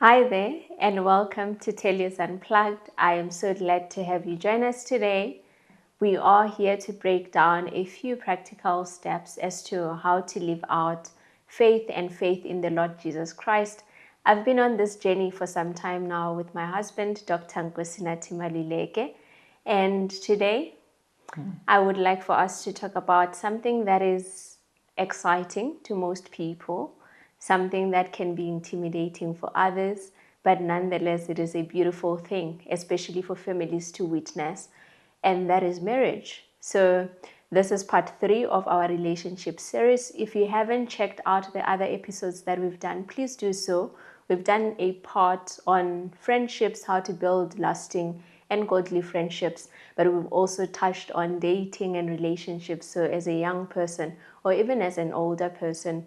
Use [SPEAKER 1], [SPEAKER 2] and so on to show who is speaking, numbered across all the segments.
[SPEAKER 1] Hi there, and welcome to Telios Unplugged. I am so glad to have you join us today. We are here to break down a few practical steps as to how to live out faith and faith in the Lord Jesus Christ. I've been on this journey for some time now with my husband, Dr. Nathi Maluleke, and today I would like for us to talk about something that is exciting to most people, something that can be intimidating for others, but nonetheless, it is a beautiful thing, especially for families to witness, and that is marriage. So, this is part 3 of our relationship series. If you haven't checked out the other episodes that we've done, please do so. We've done a part on friendships, how to build lasting and godly friendships, but we've also touched on dating and relationships. So, as a young person, or even as an older person,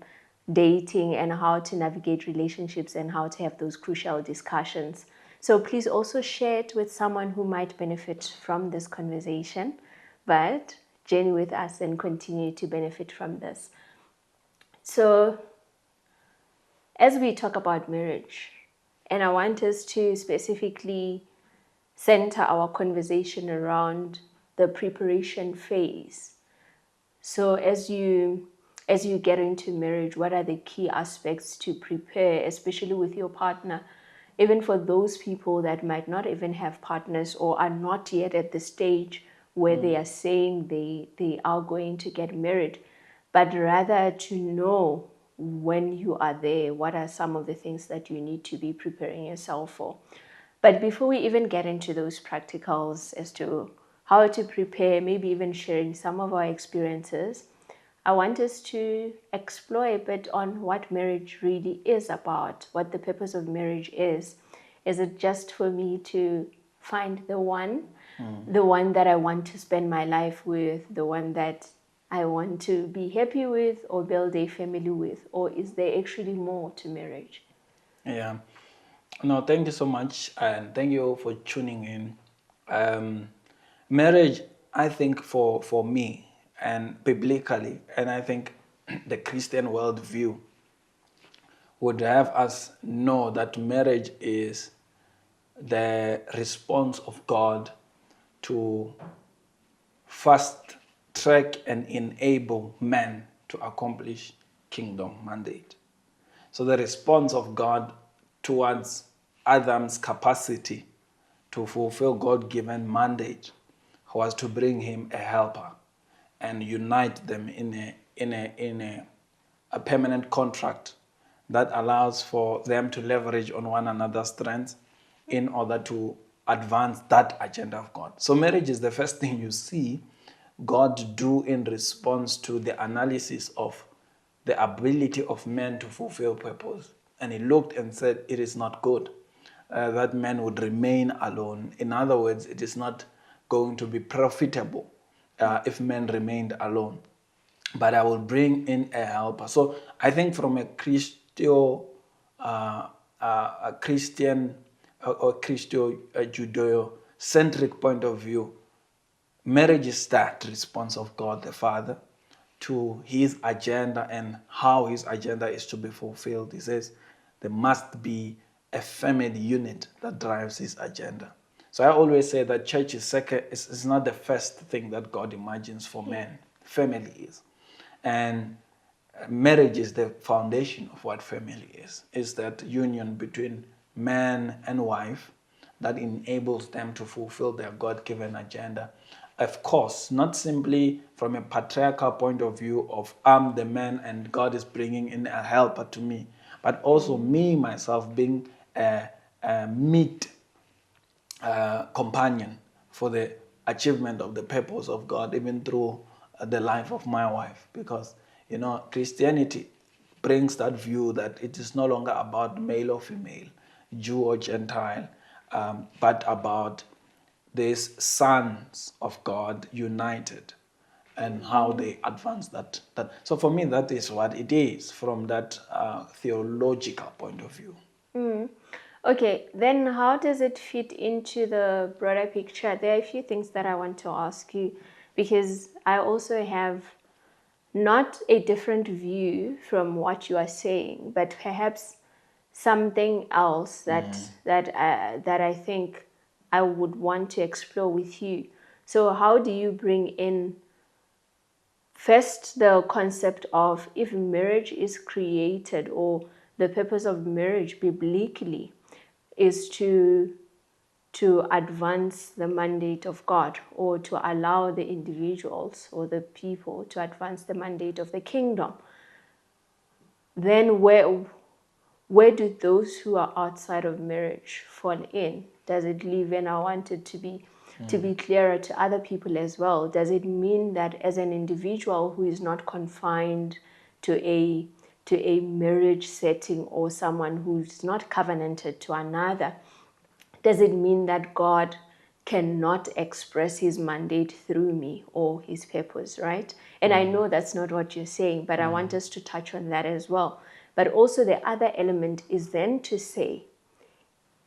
[SPEAKER 1] dating and how to navigate relationships and how to have those crucial discussions. So, please also share it with someone who might benefit from this conversation, but journey with us and continue to benefit from this. So, as we talk about marriage, and I want us to specifically center our conversation around the preparation phase. So as you get into marriage, what are the key aspects to prepare, especially with your partner? Even for those people that might not even have partners or are not yet at the stage where they are saying they are going to get married, but rather to know when you are there, what are some of the things that you need to be preparing yourself for. But before we even get into those practicals as to how to prepare, maybe even sharing some of our experiences, I want us to explore a bit on what marriage really is about, what the purpose of marriage is. Is it just for me to find the one that I want to spend my life with, the one that I want to be happy with or build a family with? Or is there actually more to marriage?
[SPEAKER 2] Yeah. No, thank you so much, and thank you for tuning in. Marriage, I think, for me and biblically, and I think the Christian worldview would have us know that marriage is the response of God to fast track and enable man to accomplish kingdom mandate. So the response of God towards Adam's capacity to fulfill God-given mandate was to bring him a helper and unite them in a permanent contract that allows for them to leverage on one another's strengths in order to advance that agenda of God. So marriage is the first thing you see God do in response to the analysis of the ability of men to fulfill purpose. And he looked and said, it is not good that men would remain alone. In other words, it is not going to be profitable if men remained alone. But I will bring in a helper. So I think from a Christian or Judeo-centric point of view, marriage is that response of God the Father to his agenda and how his agenda is to be fulfilled. He says there must be a family unit that drives his agenda. So I always say that church is not the first thing that God imagines for men. Family is. And marriage is the foundation of what family is. It's that union between man and wife that enables them to fulfill their God-given agenda. Of course, not simply from a patriarchal point of view of I'm the man and God is bringing in a helper to me, but also me, myself, being a meet companion for the achievement of the purpose of God, even through the life of my wife. Because, Christianity brings that view that it is no longer about male or female, Jew or Gentile, but about these sons of God united and how they advance that. So for me, that is what it is from that theological point of view.
[SPEAKER 1] Okay, then how does it fit into the broader picture? There are a few things that I want to ask you because I also have not a different view from what you are saying, but perhaps something else that I think I would want to explore with you. So how do you bring in first the concept of, if marriage is created, or the purpose of marriage biblically is to advance the mandate of God, or to allow the individuals or the people to advance the mandate of the kingdom, then where do those who are outside of marriage fall in? Does it leave? And I want it to be clearer to other people as well. Does it mean that as an individual who is not confined to a marriage setting, or someone who's not covenanted to another, does it mean that God cannot express his mandate through me or his purpose, right? And I know that's not what you're saying, but I want us to touch on that as well. But also the other element is then to say,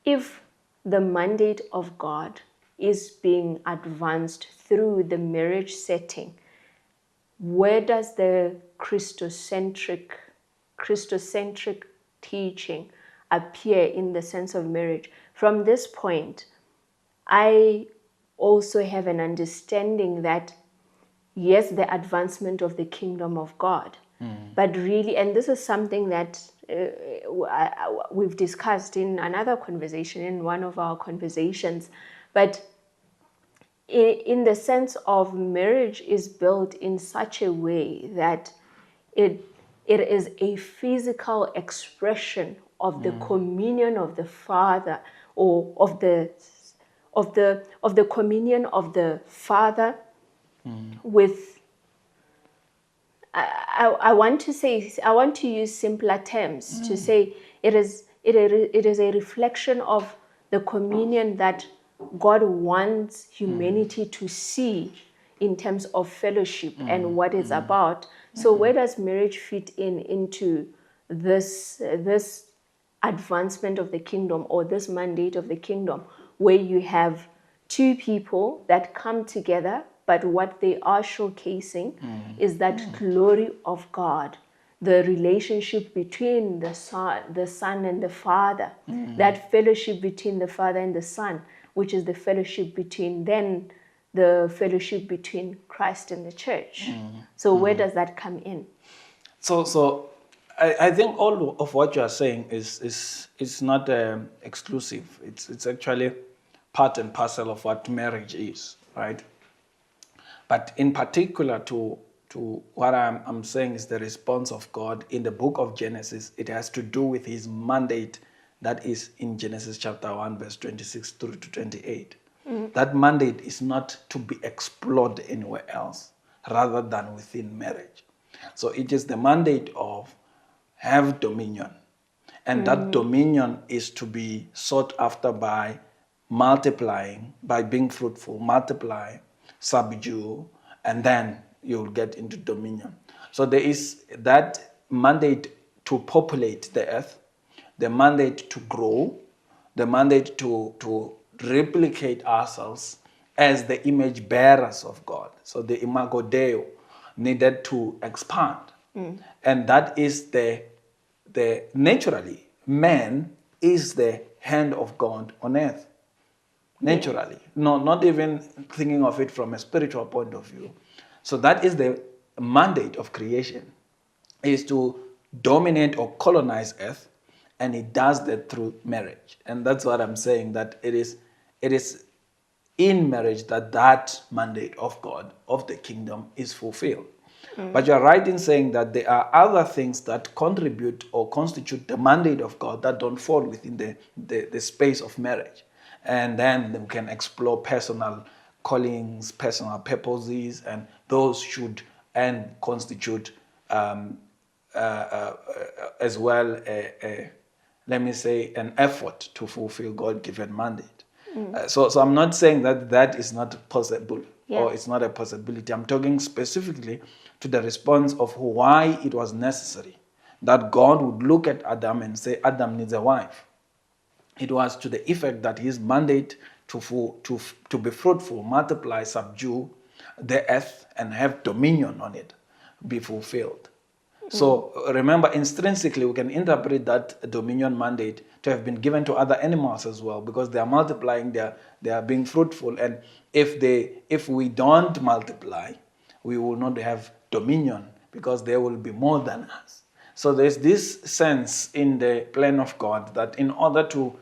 [SPEAKER 1] if the mandate of God is being advanced through the marriage setting, where does the Christocentric teaching appear in the sense of marriage? From this point, I also have an understanding that, yes, the advancement of the kingdom of God, but really, and this is something that we've discussed in another conversation, in one of our conversations, but in the sense of marriage is built in such a way that it is a physical expression of the communion of the Father, or of the communion of the Father with, I want to use simpler terms to say it is a reflection of the communion that God wants humanity to see in terms of fellowship and what it's about. So where does marriage fit into this advancement of the kingdom, or this mandate of the kingdom, where you have two people that come together, but what they are showcasing is that glory of God, the relationship between the Son and the Father, that fellowship between the Father and the Son, which is the fellowship between Christ and the church. So where does that come in?
[SPEAKER 2] So I think all of what you are saying is not exclusive. It's actually part and parcel of what marriage is, right? But in particular to what I'm saying is the response of God in the book of Genesis. It has to do with his mandate that is in Genesis chapter 1, verse 26 through to 28. That mandate is not to be explored anywhere else rather than within marriage. So it is the mandate of have dominion. And that dominion is to be sought after by multiplying, by being fruitful, multiply, subdue, and then you'll get into dominion. So there is that mandate to populate the earth, the mandate to grow, the mandate to replicate ourselves as the image bearers of God. So the imago Dei needed to expand. And that is the naturally, man is the hand of God on earth. Naturally. No, not even thinking of it from a spiritual point of view. So that is the mandate of creation, is to dominate or colonize earth, and it does that through marriage. And that's what I'm saying, that it is in marriage that mandate of God, of the kingdom, is fulfilled. But you're right in saying that there are other things that contribute or constitute the mandate of God that don't fall within the space of marriage. And then we can explore personal callings, personal purposes, and those should and constitute as well let me say, an effort to fulfill God-given mandate. So I'm not saying that is not possible, or it's not a possibility. I'm talking specifically to the response of why it was necessary that God would look at Adam and say, Adam needs a wife. It was to the effect that his mandate to be fruitful, multiply, subdue the earth, and have dominion on it be fulfilled. So remember, intrinsically, we can interpret that dominion mandate to have been given to other animals as well, because they are multiplying, they are being fruitful, and if we don't multiply, we will not have dominion, because they will be more than us. So there's this sense in the plan of God that in order to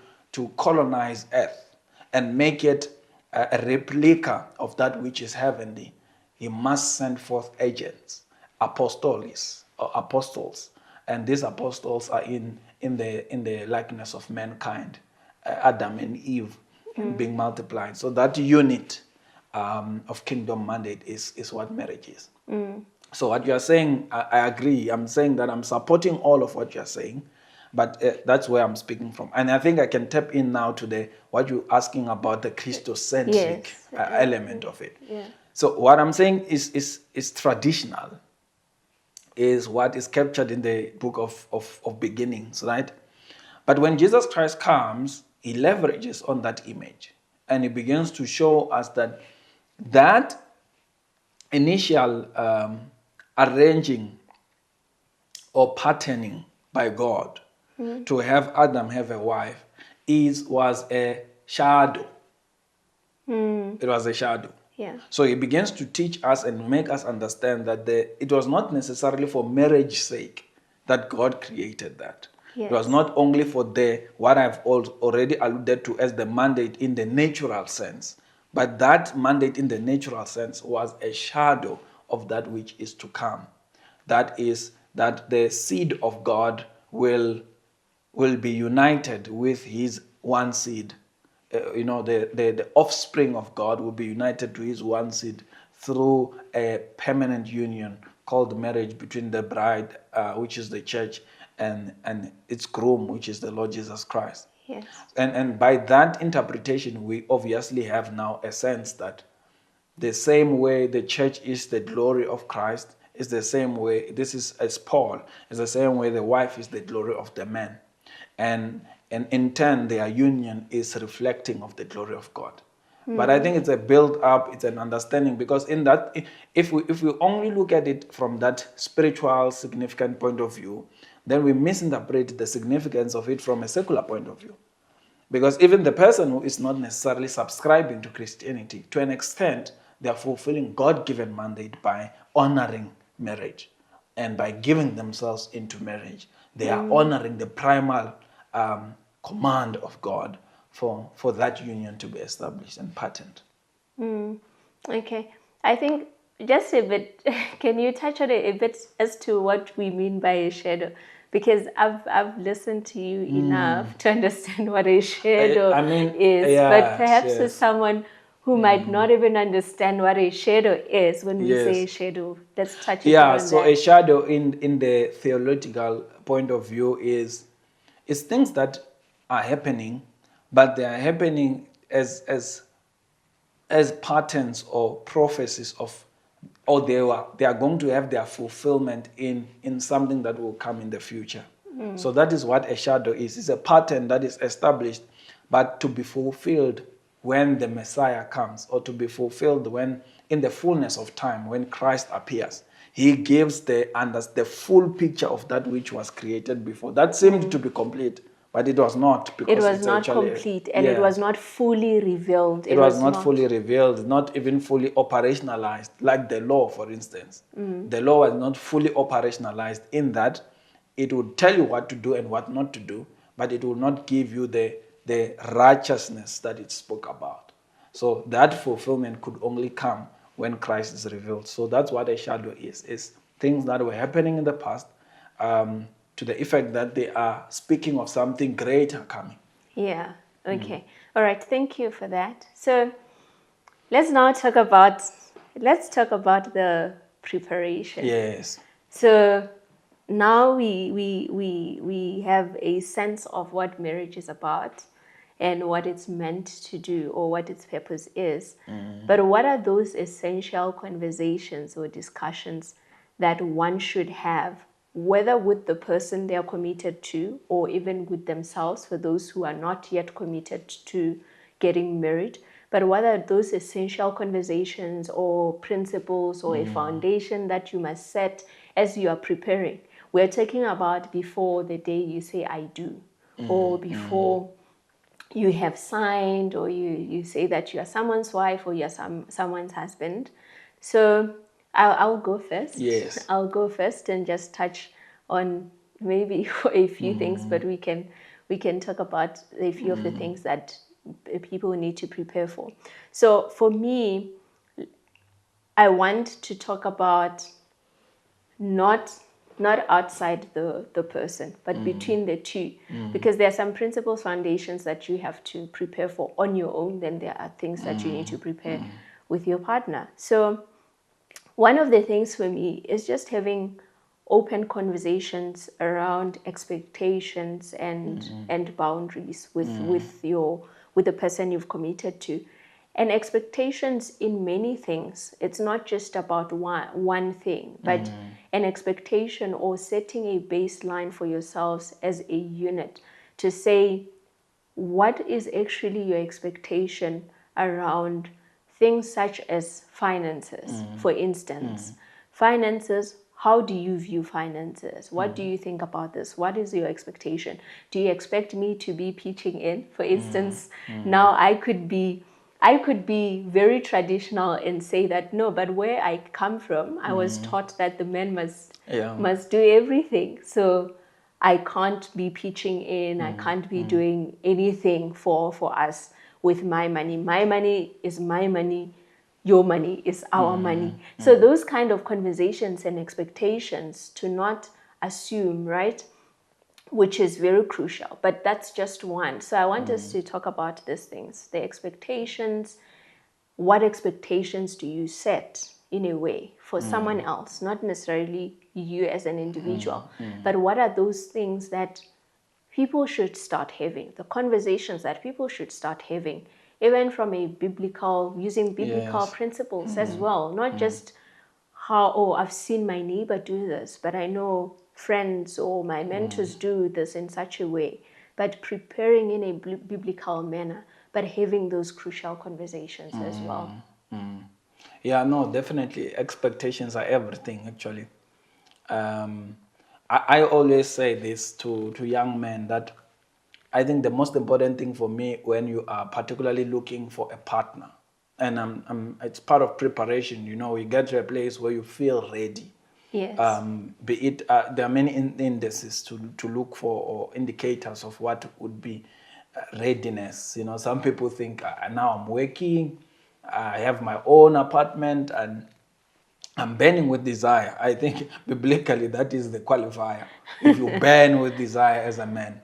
[SPEAKER 2] colonize earth and make it a replica of that which is heavenly, he must send forth agents, apostles, and these apostles are in the likeness of mankind, Adam and Eve, being multiplied. So that unit of kingdom mandate is what marriage is. So what you are saying, I agree. I'm saying that I'm supporting all of what you are saying, but that's where I'm speaking from. And I think I can tap in now to what you're asking about, the Christocentric element of it.
[SPEAKER 1] Yeah.
[SPEAKER 2] So what I'm saying is traditional, is what is captured in the book of beginnings, right? But when Jesus Christ comes, he leverages on that image, and he begins to show us that initial arranging or patterning by God to have Adam have a wife was a shadow. It was a shadow.
[SPEAKER 1] Yeah.
[SPEAKER 2] So he begins to teach us and make us understand that it was not necessarily for marriage's sake that God created that.
[SPEAKER 1] Yes.
[SPEAKER 2] It was not only for what I've already alluded to as the mandate in the natural sense, but that mandate in the natural sense was a shadow of that which is to come. That is, that the seed of God will be united with his one seed. The offspring of God will be united to his one seed through a permanent union called marriage between the bride, which is the church, and its groom, which is the Lord Jesus Christ.
[SPEAKER 1] Yes.
[SPEAKER 2] And by that interpretation, we obviously have now a sense that the same way the church is the glory of Christ is the same way, this is as Paul, is the same way the wife is the glory of the man. And in turn, their union is reflecting of the glory of God. But I think it's a build up, it's an understanding, because in that, if we only look at it from that spiritual significant point of view, then we misinterpret the significance of it from a secular point of view. Because even the person who is not necessarily subscribing to Christianity, to an extent, they are fulfilling God-given mandate by honoring marriage. And by giving themselves into marriage, they are honoring the primal command of God for that union to be established and patterned.
[SPEAKER 1] Okay. I think just a bit, can you touch on it a bit as to what we mean by a shadow? Because I've listened to you enough to understand what a shadow is. But perhaps for someone who might not even understand what a shadow is, when we say a shadow, let's touch it on that.
[SPEAKER 2] So a shadow in the theological point of view is things that are happening, but they are happening as patterns or prophecies of, or they are going to have their fulfillment in something that will come in the future. So that is what a shadow is. It's a pattern that is established, but to be fulfilled when the Messiah comes, or to be fulfilled when, in the fullness of time, when Christ appears. He gives the full picture of that which was created before. That seemed to be complete, but it was not. Because
[SPEAKER 1] it was not complete, and it was not fully revealed.
[SPEAKER 2] It was not fully revealed, not even fully operationalized, like the law, for instance. The law was not fully operationalized in that it would tell you what to do and what not to do, but it will not give you the righteousness that it spoke about. So that fulfillment could only come when Christ is revealed. So that's what a shadow is things that were happening in the past, to the effect that they are speaking of something greater coming.
[SPEAKER 1] Yeah, okay. All right, thank you for that. So let's now talk about the preparation.
[SPEAKER 2] Yes.
[SPEAKER 1] So now we have a sense of what marriage is about and what it's meant to do, or what its purpose is. But what are those essential conversations or discussions that one should have, whether with the person they are committed to, or even with themselves, for those who are not yet committed to getting married? But what are those essential conversations or principles or a foundation that you must set as you are preparing? We're talking about before the day you say I do, or before you have signed, or you say that you are someone's wife or you're someone's husband. So I'll go first.
[SPEAKER 2] Yes.
[SPEAKER 1] I'll go first and just touch on maybe a few things, but we can talk about a few of the things that people need to prepare for. So for me, I want to talk about not outside the person, but between the two, because there are some principles, foundations that you have to prepare for on your own. Then there are things that you need to prepare with your partner. So one of the things for me is just having open conversations around expectations and boundaries with the person you've committed to. And expectations in many things, it's not just about one thing, but an expectation or setting a baseline for yourselves as a unit to say, what is actually your expectation around things such as finances, for instance. Finances, how do you view finances? What do you think about this? What is your expectation? Do you expect me to be pitching in? For instance, now I could be very traditional and say that no, but where I come from, I was taught that the man must do everything. So I can't be pitching in, I can't be doing anything for us with my money. My money is my money, your money is our money. So those kind of conversations and expectations, to not assume, right? Which is very crucial, but that's just one. So I want us to talk about these things, the expectations. What expectations do you set in a way for someone else, not necessarily you as an individual, but what are those things that people should start having, the conversations that people should start having, even from a using biblical principles as well, not just how, oh, I've seen my neighbor do this, but I know friends or my mentors do this in such a way, but preparing in a biblical manner, but having those crucial conversations as well.
[SPEAKER 2] Yeah, no, definitely. Expectations are everything, actually. I always say this to young men, that I think the most important thing for me when you are particularly looking for a partner, and it's part of preparation, you get to a place where you feel ready.
[SPEAKER 1] Yes.
[SPEAKER 2] Be it, there are many indices to look for, or indicators of what would be readiness. Some people think, now I'm working, I have my own apartment, and I'm burning with desire. I think biblically that is the qualifier. If you burn with desire as a man,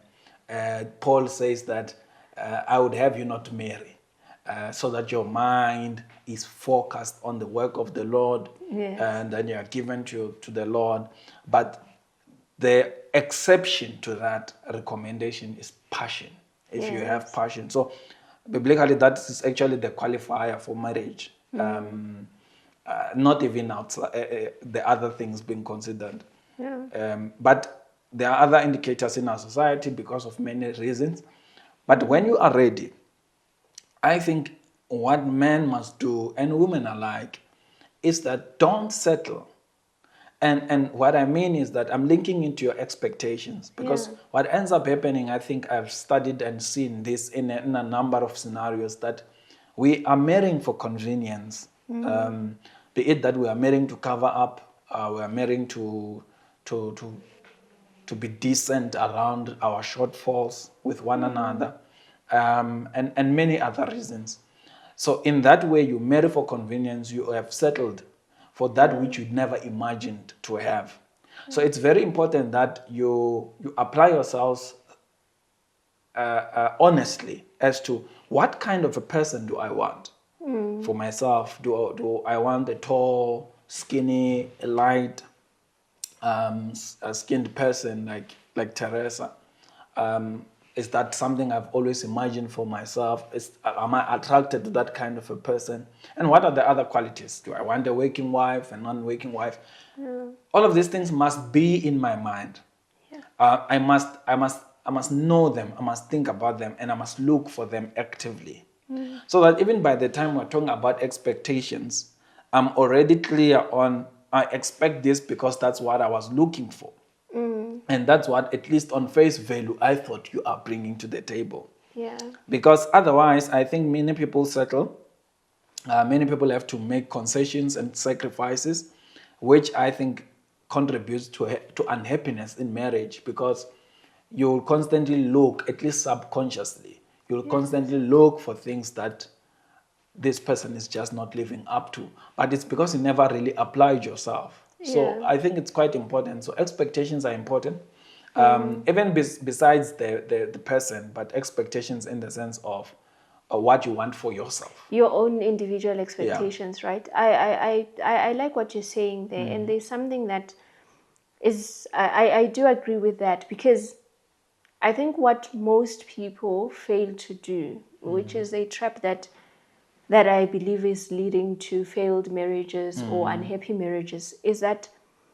[SPEAKER 2] Paul says that I would have you not marry, so that your mind is focused on the work of the Lord,
[SPEAKER 1] Yes.
[SPEAKER 2] and then you are given to the Lord. But the exception to that recommendation is passion. If you have passion. So biblically, that is actually the qualifier for marriage. Not even outside, the other things being considered. But there are other indicators in our society because of many reasons. But when you are ready, I think what men must do, and women alike, is that don't settle. And what I mean is that I'm linking into your expectations, because what ends up happening, I think I've studied and seen this in a number of scenarios, that we are marrying for convenience. Be it that we are marrying to cover up, we are marrying to be decent around our shortfalls with one another, and many other reasons. So in that way, you marry for convenience, you have settled for that which you'd never imagined to have. So it's very important that you apply yourselves honestly as to what kind of a person do I want for myself. Do I want a tall, skinny, light, a skinned person like Theresa? Is that something I've always imagined for myself? Am I attracted to that kind of a person? And what are the other qualities? Do I want a working wife, a non-working wife? All of these things must be in my mind. I must know them. I must think about them, and I must look for them actively, so that even by the time we're talking about expectations, I'm already clear on, I expect this because that's what I was looking for. And that's what, at least on face value, I thought you are bringing to the table.
[SPEAKER 1] Yeah.
[SPEAKER 2] Because otherwise, I think many people settle. Many people have to make concessions and sacrifices, which I think contributes to unhappiness in marriage, because you'll constantly look, at least subconsciously, you'll constantly look for things that this person is just not living up to. But it's because you never really applied yourself. So
[SPEAKER 1] Yeah.
[SPEAKER 2] I think it's quite important. So expectations are important. Even besides the person, but expectations in the sense of what you want for yourself.
[SPEAKER 1] Your own individual expectations, right? I like what you're saying there, and there's something that is I do agree with that, because I think what most people fail to do, which is a trap that I believe is leading to failed marriages or unhappy marriages, is that,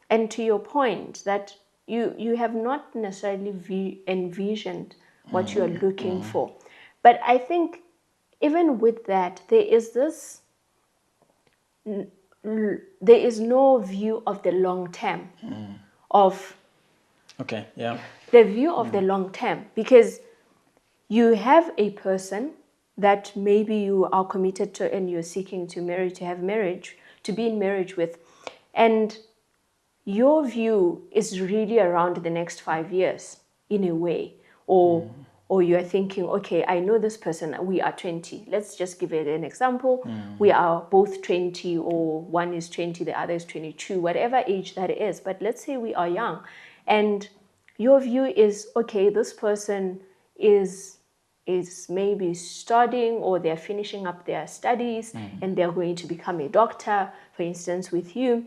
[SPEAKER 1] and to your point, that you have not necessarily envisioned what you are looking for. But I think even with that, there is no view of the long term, of
[SPEAKER 2] Okay, yeah.
[SPEAKER 1] the view of the long term, because you have a person that maybe you are committed to and you're seeking to marry, to be in marriage with, and your view is really around the next 5 years in a way, or you're thinking, okay, I know this person, we are 20. Let's just give it an example. We are both 20, or one is 20, the other is 22, whatever age that is. But let's say we are young, and your view is, okay, this person is maybe studying, or they're finishing up their studies and they're going to become a doctor. For instance, with you,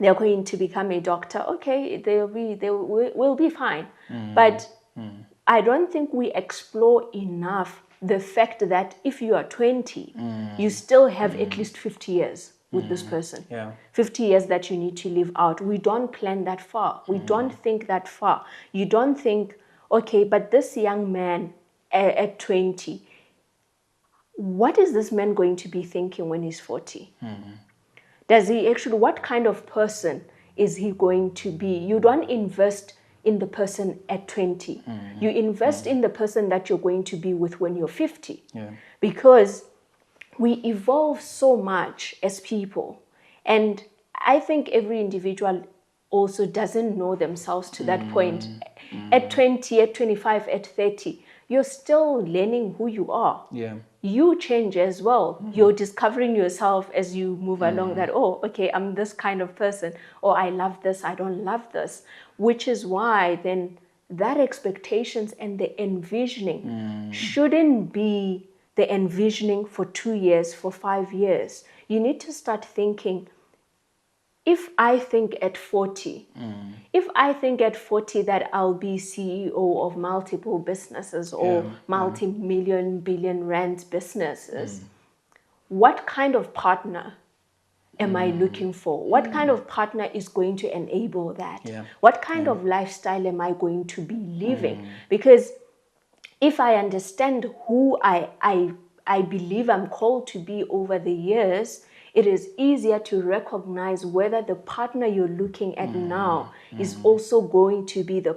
[SPEAKER 1] they're going to become a doctor. Okay, they will be fine. But I don't think we explore enough the fact that if you are 20, you still have at least 50 years with this person.
[SPEAKER 2] Yeah.
[SPEAKER 1] 50 years that you need to live out. We don't plan that far. We don't think that far. You don't think, okay, but this young man at 20, what is this man going to be thinking when he's 40? Does he actually, what kind of person is he going to be? You don't invest in the person at 20. You invest in the person that you're going to be with when you're 50.
[SPEAKER 2] Yeah.
[SPEAKER 1] Because we evolve so much as people. And I think every individual also doesn't know themselves to that point. At 20, at 25, at 30, you're still learning who you are.
[SPEAKER 2] Yeah.
[SPEAKER 1] You change as well. You're discovering yourself as you move along, that, oh, okay, I'm this kind of person, or I love this, I don't love this. Which is why then that expectations and the envisioning shouldn't be the envisioning for 2 years, for 5 years. You need to start thinking, if I think at 40, that I'll be CEO of multiple businesses, or multi-million, billion rand businesses, what kind of partner am I looking for? What kind of partner is going to enable that?
[SPEAKER 2] Yeah.
[SPEAKER 1] What kind of lifestyle am I going to be living? Because if I understand who I believe I'm called to be over the years, it is easier to recognize whether the partner you're looking at now is also going to be the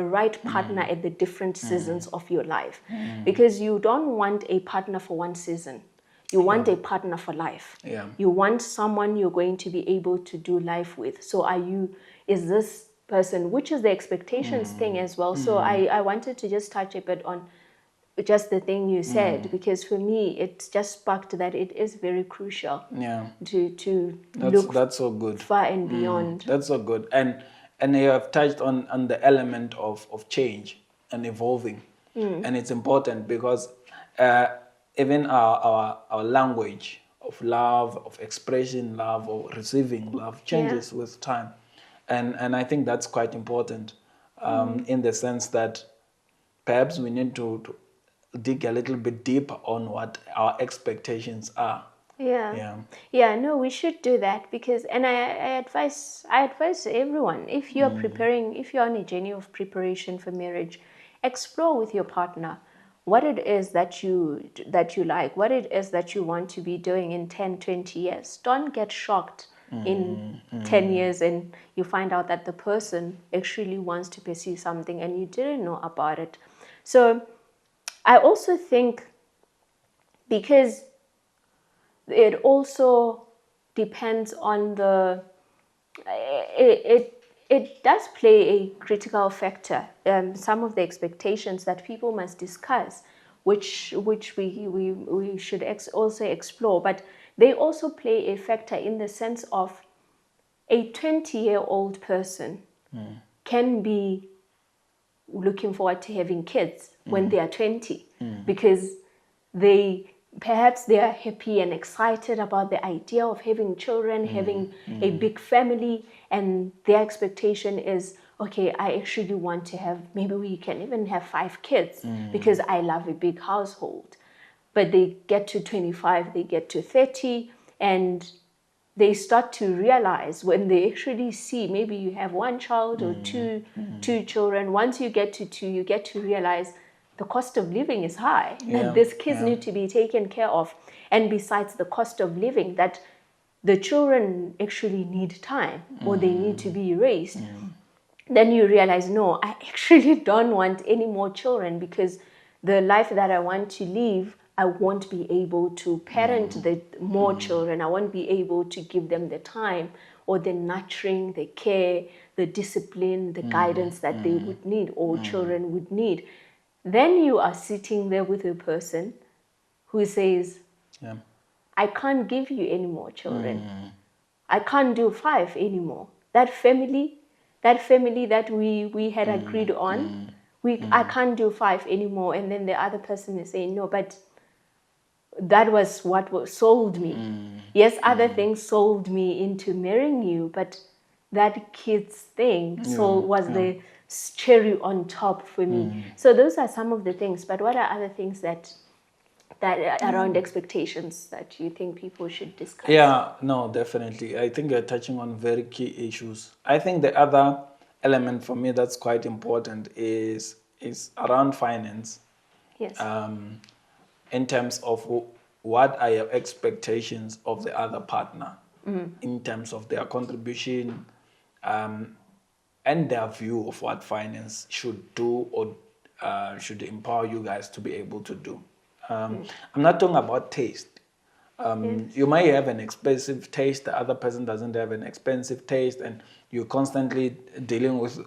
[SPEAKER 1] right partner at the different seasons of your life. Because you don't want a partner for one season. You want a partner for life.
[SPEAKER 2] Yeah.
[SPEAKER 1] You want someone you're going to be able to do life with. So is this person, which is the expectations thing as well. So I wanted to just touch a bit on just the thing you said, because for me, it just sparked that it is very crucial to look
[SPEAKER 2] That's so good.
[SPEAKER 1] far and beyond.
[SPEAKER 2] That's so good. And you have touched on the element of change and evolving. And it's important because even our language of love, of expression love, or receiving love changes with time. And I think that's quite important in the sense that perhaps we need to dig a little bit deeper on what our expectations are.
[SPEAKER 1] No, we should do that, because, and I advise everyone, if you're preparing, if you're on a journey of preparation for marriage, explore with your partner what it is that you like, what it is that you want to be doing in 10, 20 years. Don't get shocked in 10 years and you find out that the person actually wants to pursue something and you didn't know about it. So I also think, because it also depends on the it does play a critical factor. Some of the expectations that people must discuss, which we should also explore, but they also play a factor in the sense of a 20-year-old person can be looking forward to having kids when they are 20 because perhaps they are happy and excited about the idea of having children, having a big family, and their expectation is, okay, I actually want to have, maybe we can even have 5 kids because I love a big household. But they get to 25, they get to 30, and they start to realize, when they actually see, maybe you have one child or two children, once you get to 2, you get to realize the cost of living is high, that these kids need to be taken care of. And besides the cost of living, that the children actually need time or they need to be raised. Then you realize, no, I actually don't want any more children, because the life that I want to live, I won't be able to parent the more children. I won't be able to give them the time or the nurturing, the care, the discipline, the guidance that they would need, or children would need. Then you are sitting there with a person who says, I can't give you any more children. I can't do 5 anymore. That family that we had agreed on, I can't do 5 anymore. And then the other person is saying, no, but that was what sold me. Yes, other things sold me into marrying you, but that kids thing was the cherry on top for me. So those are some of the things. But what are other things that around expectations that you think people should discuss?
[SPEAKER 2] Yeah, no, definitely. I think you're touching on very key issues. I think the other element for me that's quite important is around finance.
[SPEAKER 1] Yes.
[SPEAKER 2] In terms of what are your expectations of the other partner in terms of their contribution and their view of what finance should do or should empower you guys to be able to do. I'm not talking about taste. You might have an expensive taste, the other person doesn't have an expensive taste, and you're constantly dealing with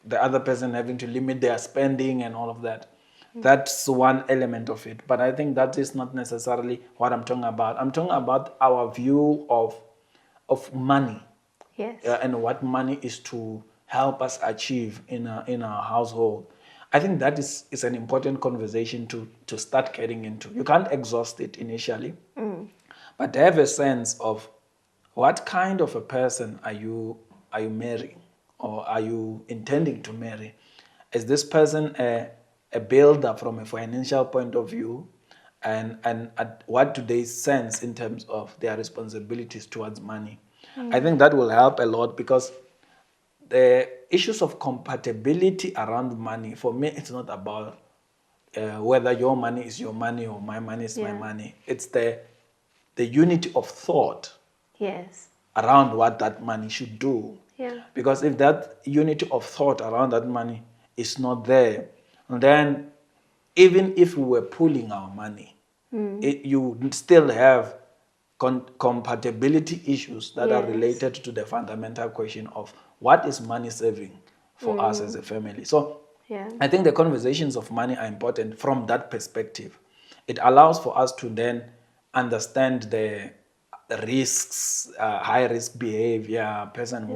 [SPEAKER 2] the other person having to limit their spending and all of that. That's one element of it. But I think that is not necessarily what I'm talking about. I'm talking about our view of money.
[SPEAKER 1] Yes.
[SPEAKER 2] And what money is to help us achieve in our household. I think that is an important conversation to start getting into. You can't exhaust it initially, but to have a sense of what kind of a person are you marrying, or are you intending to marry? Is this person a builder from a financial point of view? And what do they sense in terms of their responsibilities towards money? I think that will help a lot, because the issues of compatibility around money, for me, it's not about whether your money is your money or my money is my money. It's the unity of thought
[SPEAKER 1] Yes.
[SPEAKER 2] around what that money should do.
[SPEAKER 1] Yeah.
[SPEAKER 2] Because if that unity of thought around that money is not there, then even if we were pooling our money, you would still have compatibility issues that are related to the fundamental question of what is money serving for us as a family. So I think the conversations of money are important from that perspective. It allows for us to then understand the risks, high risk behavior, person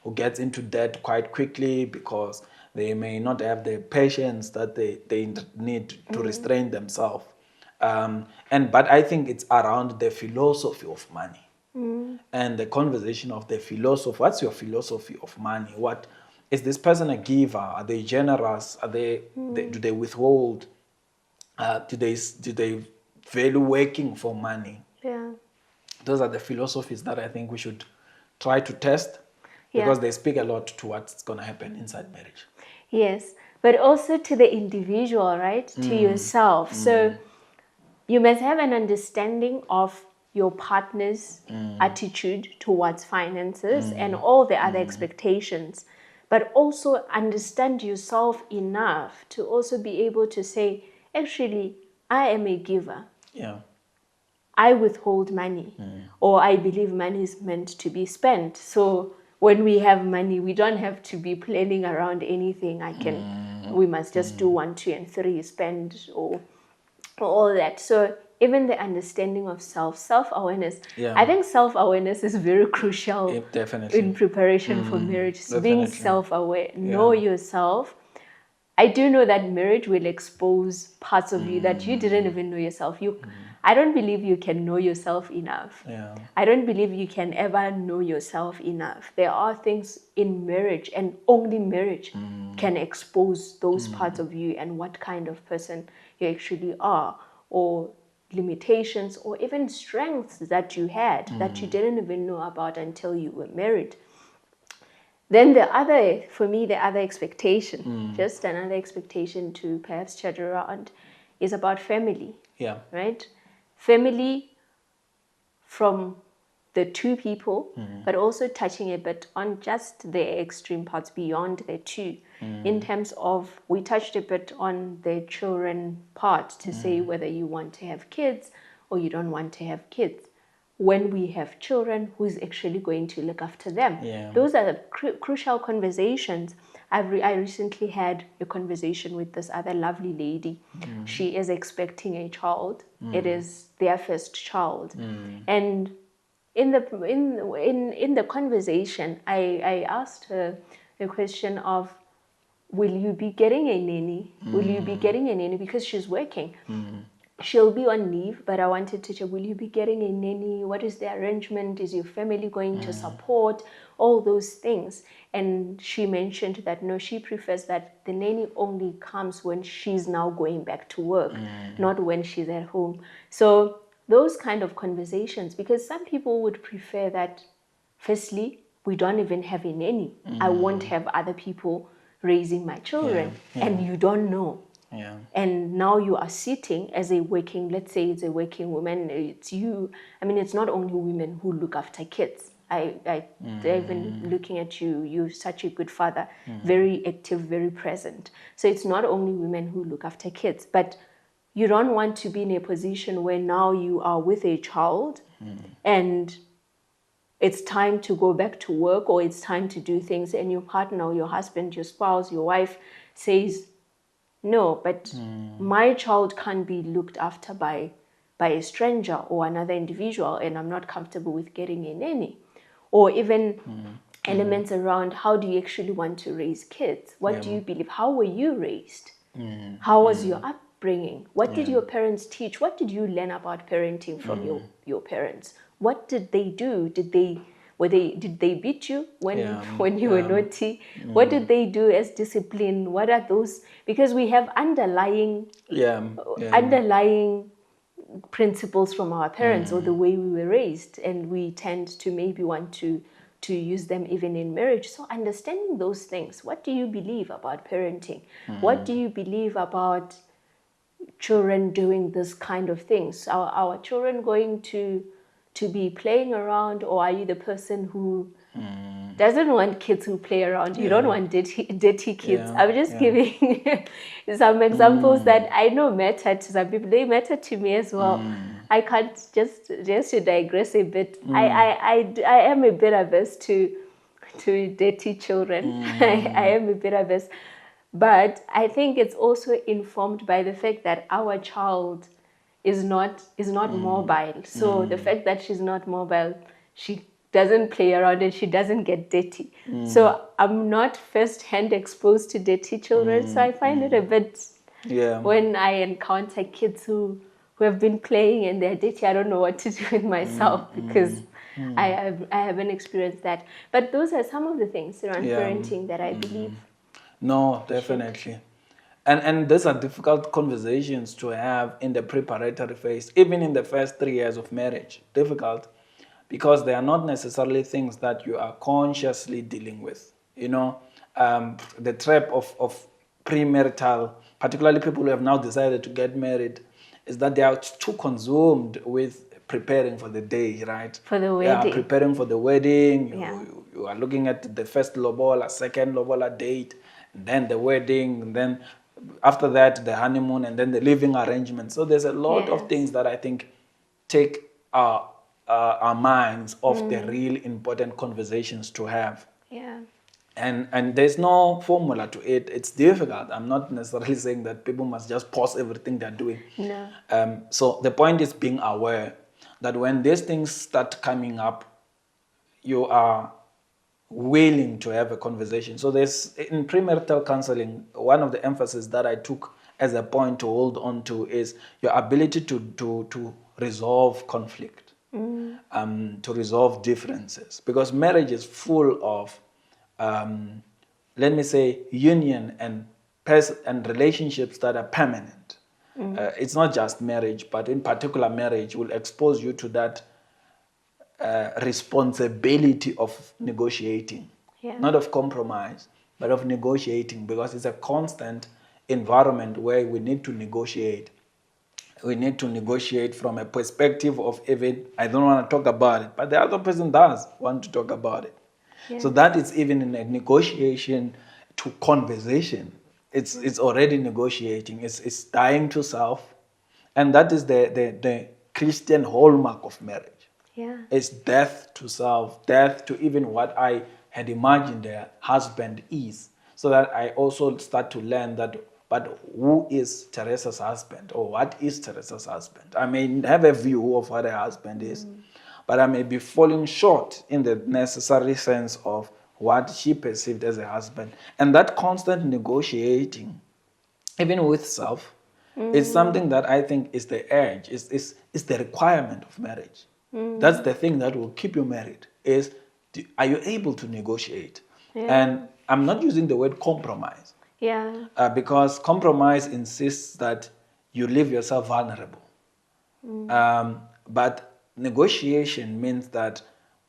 [SPEAKER 2] who gets into debt quite quickly because they may not have the patience that they need to restrain themselves. But I think it's around the philosophy of money and the conversation of the philosophy. What's your philosophy of money? What is this person a giver? Are they generous? Are do they withhold? Do they value working for money?
[SPEAKER 1] Yeah.
[SPEAKER 2] Those are the philosophies that I think we should try to test, because they speak a lot to what's going to happen inside marriage.
[SPEAKER 1] Yes, but also to the individual, right? To yourself. So you must have an understanding of your partner's attitude towards finances and all the other expectations, but also understand yourself enough to also be able to say, actually, I am a giver.
[SPEAKER 2] Yeah.
[SPEAKER 1] I withhold money, or I believe money is meant to be spent. So when we have money, we don't have to be planning around anything. We must just do 1, 2, and 3, spend or all that. So even the understanding of self-awareness,
[SPEAKER 2] Yeah.
[SPEAKER 1] I think self-awareness is very crucial
[SPEAKER 2] Definitely.
[SPEAKER 1] in preparation for marriage. So being
[SPEAKER 2] Definitely.
[SPEAKER 1] self-aware, know yourself. I do know that marriage will expose parts of you that you didn't even know yourself. I don't believe you can know yourself enough.
[SPEAKER 2] Yeah.
[SPEAKER 1] I don't believe you can ever know yourself enough. There are things in marriage, and only marriage can expose those parts of you and what kind of person you actually are, or limitations, or even strengths that you had that you didn't even know about until you were married. Then for me, the other expectation, just another expectation to perhaps chat around, is about family.
[SPEAKER 2] Yeah.
[SPEAKER 1] Right? Family from the two people, but also touching a bit on just the extreme parts beyond the two. In terms of, we touched a bit on the children part to say whether you want to have kids or you don't want to have kids. When we have children, who's actually going to look after them?
[SPEAKER 2] Yeah.
[SPEAKER 1] Those are the crucial conversations. I recently had a conversation with this other lovely lady. She is expecting a child. It is their first child, and in the conversation, I asked her the question of, will you be getting a nanny? Will you be getting a nanny? Because she's working. She'll be on leave, but I wanted to check, will you be getting a nanny? What is the arrangement? Is your family going to support? All those things. And she mentioned that no, she prefers that the nanny only comes when she's now going back to work, not when she's at home. So those kind of conversations, because some people would prefer that, firstly, we don't even have a nanny. I won't have other people raising my children, and you don't know.
[SPEAKER 2] Yeah.
[SPEAKER 1] And now you are sitting as a working, let's say it's a working woman, it's you. I mean, it's not only women who look after kids. Even looking at you, you're such a good father, very active, very present. So it's not only women who look after kids, but you don't want to be in a position where now you are with a child and it's time to go back to work, or it's time to do things, and your partner or your husband, your spouse, your wife says, no, but my child can't be looked after by a stranger or another individual, and I'm not comfortable with getting a nanny. Or even elements around, how do you actually want to raise kids? What do you believe? How were you raised? How was your upbringing? What did your parents teach? What did you learn about parenting from your parents? What did they do? Did they beat you when you were naughty? What did they do as discipline? What are those? Because we have underlying principles from our parents or the way we were raised, and we tend to maybe want to use them even in marriage. So understanding those things, what do you believe about parenting? What do you believe about children doing this kind of things? Are our children going to be playing around, or are you the person who doesn't want kids who play around? You don't want dirty kids. I'm just giving some examples that I know matter to some people. They matter to me as well. I can't just to digress a bit. I am a bit averse to dirty children. I am a bit averse. But I think it's also informed by the fact that our child is not mobile. So the fact that she's not mobile, she doesn't play around and she doesn't get dirty. So I'm not first-hand exposed to dirty children. So I find it a bit, when I encounter kids who have been playing and they're dirty, I don't know what to do with myself because I haven't experienced that. But those are some of the things around parenting that I believe.
[SPEAKER 2] No, definitely. And these are difficult conversations to have in the preparatory phase, even in the first 3 years of marriage. Difficult because they are not necessarily things that you are consciously dealing with. You know, the trap of premarital, particularly people who have now decided to get married, is that they are too consumed with preparing for the day, right?
[SPEAKER 1] For the
[SPEAKER 2] Yeah,
[SPEAKER 1] wedding.
[SPEAKER 2] preparing for the wedding.
[SPEAKER 1] Yeah.
[SPEAKER 2] You are looking at the first lobola, second lobola date, and then the wedding, and then after that the honeymoon, and then the living arrangement. So there's a lot of
[SPEAKER 1] Yes.
[SPEAKER 2] things that I think take our minds off the real important conversations to have.
[SPEAKER 1] Yeah.
[SPEAKER 2] And there's no formula to it. It's difficult. I'm not necessarily saying that people must just pause everything they're doing.
[SPEAKER 1] No.
[SPEAKER 2] So the point is being aware that when these things start coming up, you are willing to have a conversation. So there's in premarital counseling, one of the emphasis that I took as a point to hold on to is your ability to resolve conflict, to resolve differences, because marriage is full of let me say, union and and relationships that are permanent. It's not just marriage, but in particular, marriage will expose you to that responsibility of negotiating,
[SPEAKER 1] Yeah.
[SPEAKER 2] not of compromise, but of negotiating, because it's a constant environment where we need to negotiate. We need to negotiate from a perspective of even, I don't want to talk about it, but the other person does want to talk about it.
[SPEAKER 1] Yes.
[SPEAKER 2] So that is even in a negotiation to conversation. It's already negotiating. It's dying to self. And that is the Christian hallmark of marriage.
[SPEAKER 1] Yeah.
[SPEAKER 2] It's death to self, death to even what I had imagined a husband is. So that I also start to learn that, but who is Theresa's husband, or what is Theresa's husband? I may have a view of what a husband is, but I may be falling short in the necessary sense of what she perceived as a husband. And that constant negotiating, even with self, is something that I think is the edge, is the requirement of marriage. That's the thing that will keep you married, is are you able to negotiate?
[SPEAKER 1] Yeah.
[SPEAKER 2] And I'm not using the word compromise,
[SPEAKER 1] Yeah.
[SPEAKER 2] because compromise insists that you leave yourself vulnerable. But negotiation means that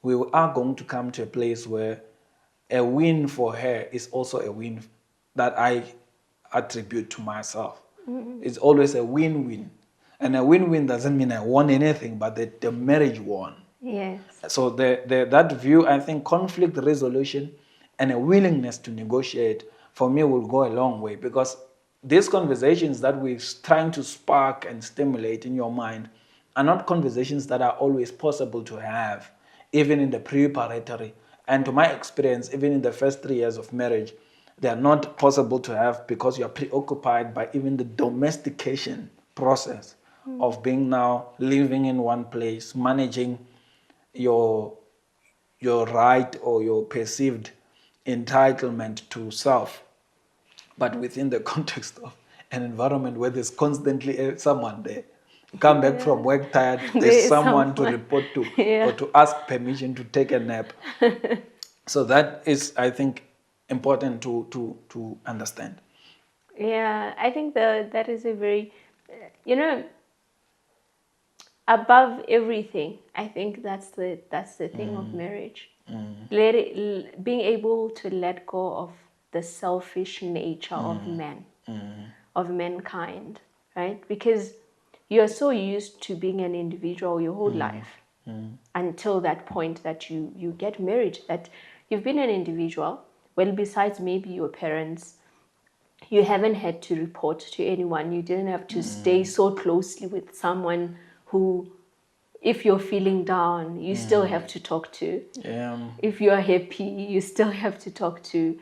[SPEAKER 2] we are going to come to a place where a win for her is also a win that I attribute to myself. It's always a win-win. And a win-win doesn't mean I won anything, but the marriage won.
[SPEAKER 1] Yes.
[SPEAKER 2] So that view, I think conflict resolution and a willingness to negotiate, for me, will go a long way, because these conversations that we're trying to spark and stimulate in your mind are not conversations that are always possible to have, even in the preparatory. And to my experience, even in the first 3 years of marriage, they are not possible to have because you're preoccupied by even the domestication process of being now living in one place, managing your right or your perceived entitlement to self, but within the context of an environment where there's constantly someone there. You come back from work tired,
[SPEAKER 1] There
[SPEAKER 2] there's
[SPEAKER 1] is
[SPEAKER 2] someone to
[SPEAKER 1] someone.
[SPEAKER 2] report to
[SPEAKER 1] Yeah.
[SPEAKER 2] or to ask permission to take a nap. So that is, I think, important to understand.
[SPEAKER 1] Yeah, I think that is a very, above everything. I think that's the thing of marriage. Being able to let go of the selfish nature of man, of mankind, right? Because you're so used to being an individual your whole life until that point that you get married, that you've been an individual. Well, besides maybe your parents, you haven't had to report to anyone. You didn't have to stay so closely with someone who, if you're feeling down, you still have to talk to.
[SPEAKER 2] Yeah.
[SPEAKER 1] If you're happy, you still have to talk to.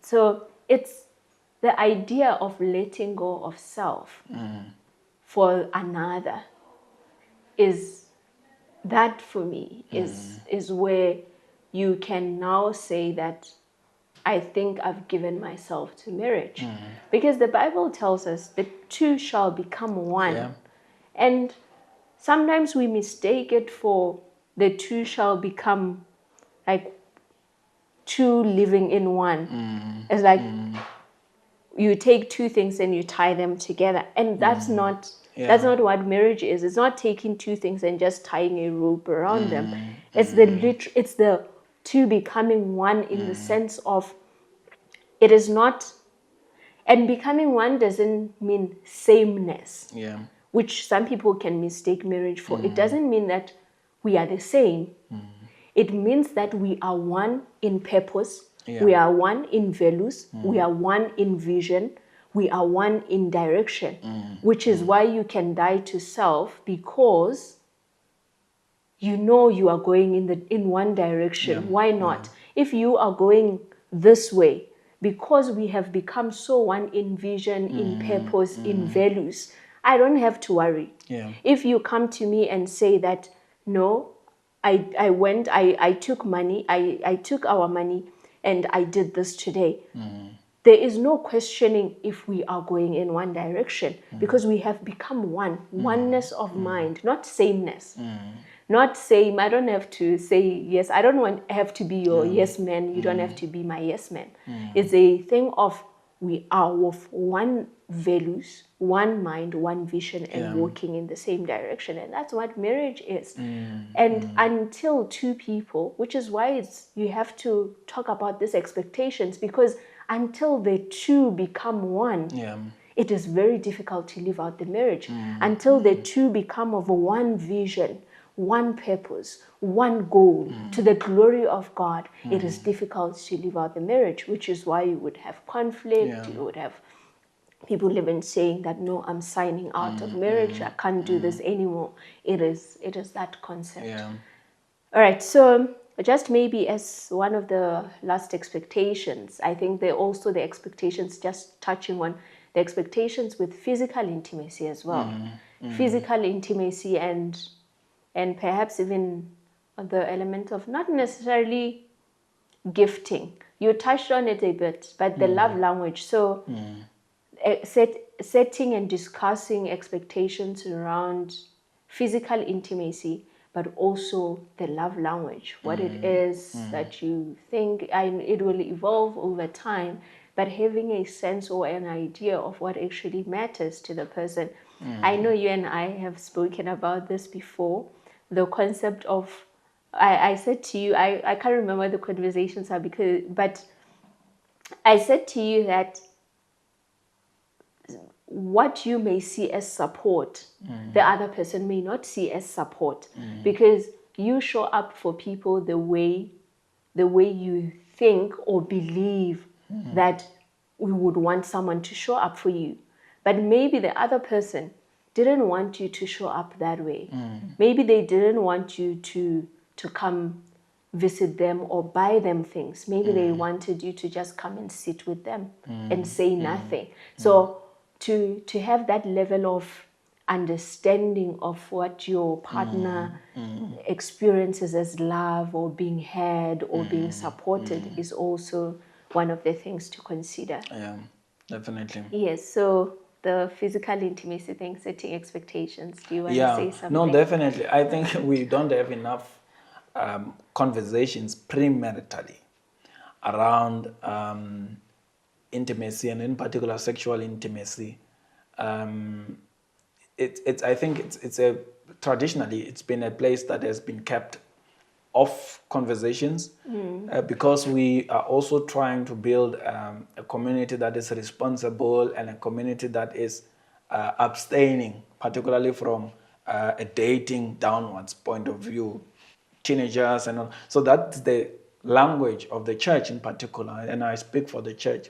[SPEAKER 1] So it's the idea of letting go of self for another is, that for me is where you can now say that I think I've given myself to marriage. Because the Bible tells us that two shall become one.
[SPEAKER 2] Yeah.
[SPEAKER 1] And sometimes we mistake it for the two shall become like two living in one. It's like you take two things and you tie them together. And that's not that's not what marriage is. It's not taking two things and just tying a rope around them. It's it's the two becoming one in the sense of, it is not, and becoming one doesn't mean sameness.
[SPEAKER 2] Yeah.
[SPEAKER 1] which some people can mistake marriage for, it doesn't mean that we are the same. It means that we are one in purpose, we are one in values, we are one in vision, we are one in direction, which is why you can die to self, because you know you are going in one direction. Why not? If you are going this way, because we have become so one in vision, in purpose, in values, I don't have to worry. If you come to me and say that, no, I took money, I took our money and I did this today. There is no questioning if we are going in one direction, because we have become one, oneness of mind, not sameness. Not same. I don't have to say yes. I don't have to be your yes man. You don't have to be my yes man. It's a thing of we are of one values, one mind, one vision, and walking in the same direction. And that's what marriage is. And until two people, which is why you have to talk about these expectations, because until the two become one, it is very difficult to live out the marriage. Until the two become of one vision, one purpose, one goal to the glory of God, it is difficult to live out the marriage, which is why you would have conflict, you would have people even saying that, no, I'm signing out of marriage, I can't do this anymore. It is that concept. All right, so just maybe as one of the last expectations, I think they're also the expectations, just touching on the expectations with physical intimacy as well. Physical intimacy and perhaps even the element of not necessarily gifting. You touched on it a bit, but the love language. So setting and discussing expectations around physical intimacy, but also the love language, what it is that you think, and it will evolve over time, but having a sense or an idea of what actually matters to the person. I know you and I have spoken about this before, the concept of, I said to you, I can't remember the conversations are but I said to you that what you may see as support, the other person may not see as support, because you show up for people the way you think or believe that we would want someone to show up for you. But maybe the other person didn't want you to show up that way. Maybe they didn't want you to come visit them or buy them things. Maybe they wanted you to just come and sit with them and say nothing. So to have that level of understanding of what your partner experiences as love or being heard or being supported is also one of the things to consider.
[SPEAKER 2] Yeah, definitely.
[SPEAKER 1] Yes, so the physical intimacy thing, setting expectations. Do you want to say something?
[SPEAKER 2] No, definitely. I think we don't have enough conversations premaritally around intimacy, and in particular sexual intimacy. I think it's traditionally it's been a place that has been kept off conversations because we are also trying to build a community that is responsible and a community that is abstaining, particularly from a dating downwards point of view, teenagers and all. So that's the language of the church in particular, and I speak for the church.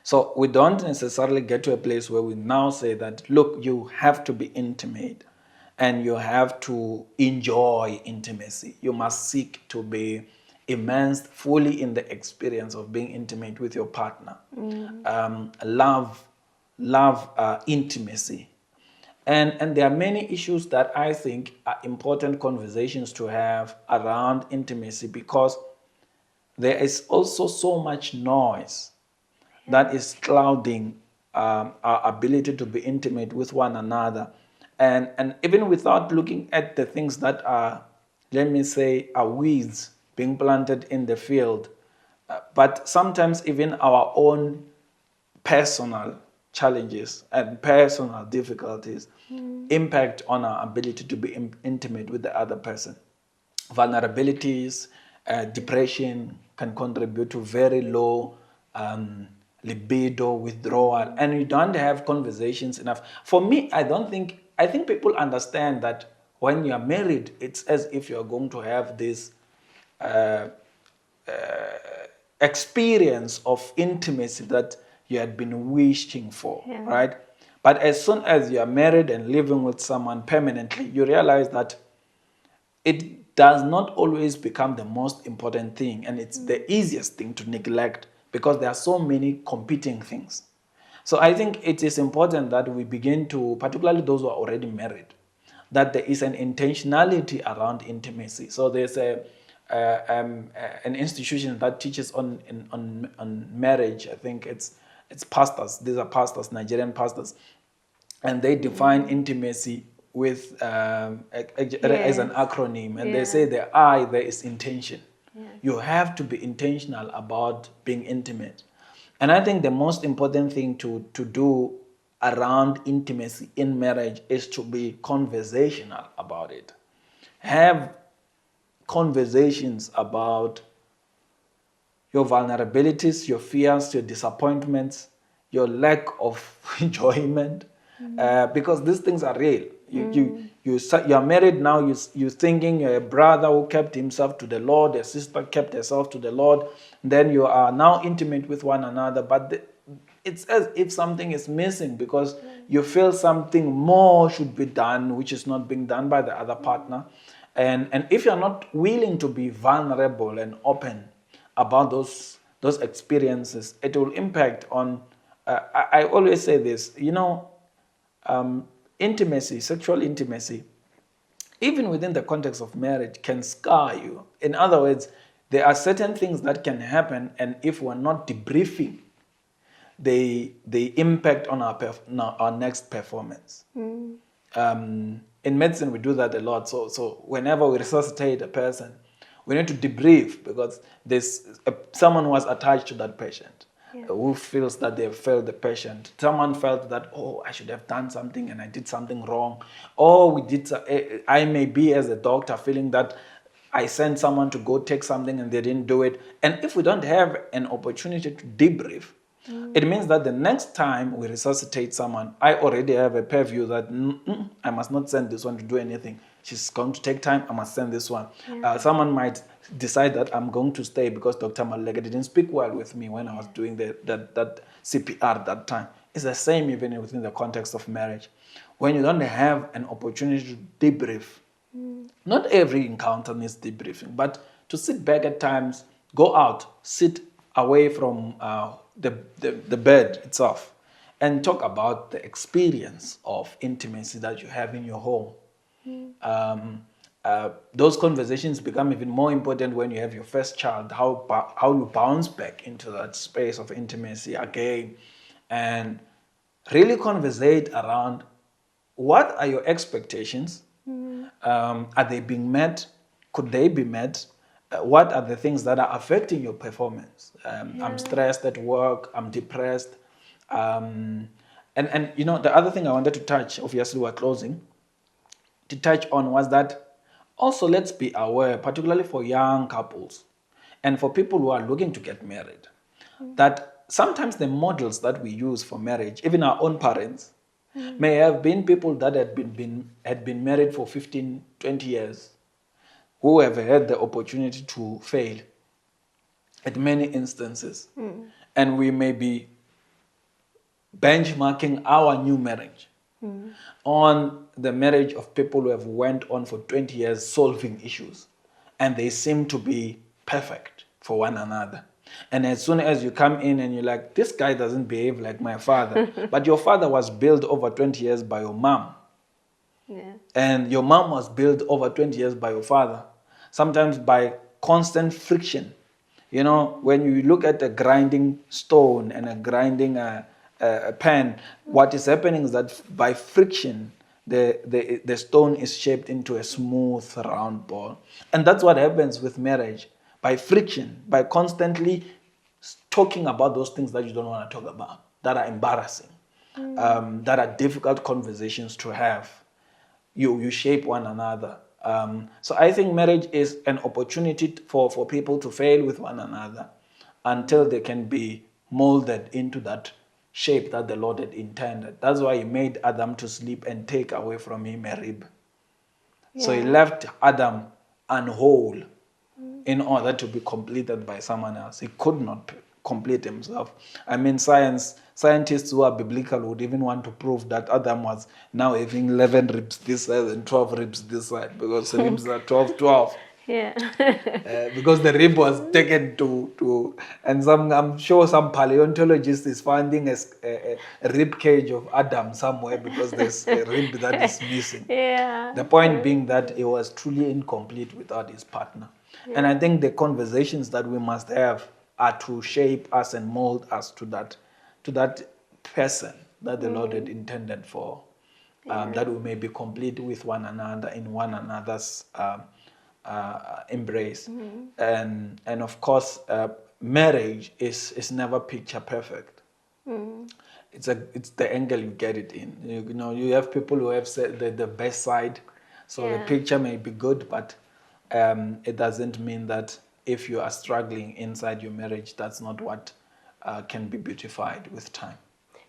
[SPEAKER 2] So we don't necessarily get to a place where we now say that, look, you have to be intimate and you have to enjoy intimacy. You must seek to be immersed fully in the experience of being intimate with your partner. Love intimacy. And there are many issues that I think are important conversations to have around intimacy, because there is also so much noise that is clouding our ability to be intimate with one another. And even without looking at the things that are, let me say, are weeds being planted in the field, but sometimes even our own personal challenges and personal difficulties impact on our ability to be intimate with the other person. Vulnerabilities, depression can contribute to very low libido, withdrawal, and you don't have conversations enough. For me, I think people understand that when you are married, it's as if you're going to have this experience of intimacy that you had been wishing for, right? But as soon as you are married and living with someone permanently, you realize that it does not always become the most important thing, and it's the easiest thing to neglect because there are so many competing things. So I think it is important that we begin to, particularly those who are already married, that there is an intentionality around intimacy. So there's an institution that teaches on marriage. I think it's pastors. These are pastors, Nigerian pastors, and they define intimacy with as an acronym, and they say the I there is intention. You have to be intentional about being intimate, and I think the most important thing to do around intimacy in marriage is to be conversational about it. Have conversations about your vulnerabilities, your fears, your disappointments, your lack of enjoyment, because these things are real. You are married now. You're thinking you're a brother who kept himself to the Lord, a sister kept herself to the Lord. Then you are now intimate with one another, but it's as if something is missing because you feel something more should be done, which is not being done by the other partner. And if you're not willing to be vulnerable and open about those experiences, it will impact on. I always say this, intimacy, sexual intimacy, even within the context of marriage, can scar you. In other words, there are certain things that can happen, and if we're not debriefing, they impact on our next performance. In medicine, we do that a lot. So whenever we resuscitate a person, we need to debrief because there's someone who was attached to that patient who feels that they have failed the patient. Someone felt that, oh, I should have done something and I did something wrong. Or I may be as a doctor feeling that I sent someone to go take something and they didn't do it. And if we don't have an opportunity to debrief, it means that the next time we resuscitate someone, I already have a purview that I must not send this one to do anything. She's going to take time, I must send this one. Someone might decide that I'm going to stay because Dr. Maleka didn't speak well with me when I was doing that CPR that time. It's the same even within the context of marriage. When you don't have an opportunity to debrief, not every encounter needs debriefing, but to sit back at times, go out, sit away from the bed itself, and talk about the experience of intimacy that you have in your home. Those conversations become even more important when you have your first child, how you bounce back into that space of intimacy again, and really conversate around what are your expectations. Are they being met? Could they be met? What are the things that are affecting your performance? I'm stressed at work. I'm depressed. And the other thing I wanted to touch, obviously we're closing, to touch on was that also let's be aware, particularly for young couples and for people who are looking to get married, that sometimes the models that we use for marriage, even our own parents, may have been people that had been married for 15, 20 years, who have had the opportunity to fail at many instances. And we may be benchmarking our new marriage on the marriage of people who have went on for 20 years solving issues. And they seem to be perfect for one another. And as soon as you come in and you're like, this guy doesn't behave like my father, but your father was built over 20 years by your mom. And your mom was built over 20 years by your father, sometimes by constant friction. When you look at a grinding stone and a grinding a pan, what is happening is that by friction, the stone is shaped into a smooth, round ball. And that's what happens with marriage. By friction, by constantly talking about those things that you don't want to talk about, that are embarrassing, that are difficult conversations to have. You shape one another. So I think marriage is an opportunity for people to fail with one another until they can be molded into that shape that the Lord had intended. That's why he made Adam to sleep and take away from him a rib. So he left Adam unwhole in order to be completed by someone else. He could not complete himself. I mean, scientists who are biblical would even want to prove that Adam was now having 11 ribs this side and 12 ribs this side, because ribs are 12, 12.
[SPEAKER 1] Yeah.
[SPEAKER 2] Because the rib was taken to and I'm sure some paleontologist is finding a rib cage of Adam somewhere because there's a rib that is missing.
[SPEAKER 1] Yeah.
[SPEAKER 2] The point being that he was truly incomplete without his partner. And I think the conversations that we must have are to shape us and mold us to that person that the Lord had intended for, that we may be complete with one another in one another's embrace. And of course, marriage is never picture perfect. It's the angle you get it in. You know, you have people who have said the best side, so the picture may be good, but it doesn't mean that if you are struggling inside your marriage, that's not what can be beautified with time.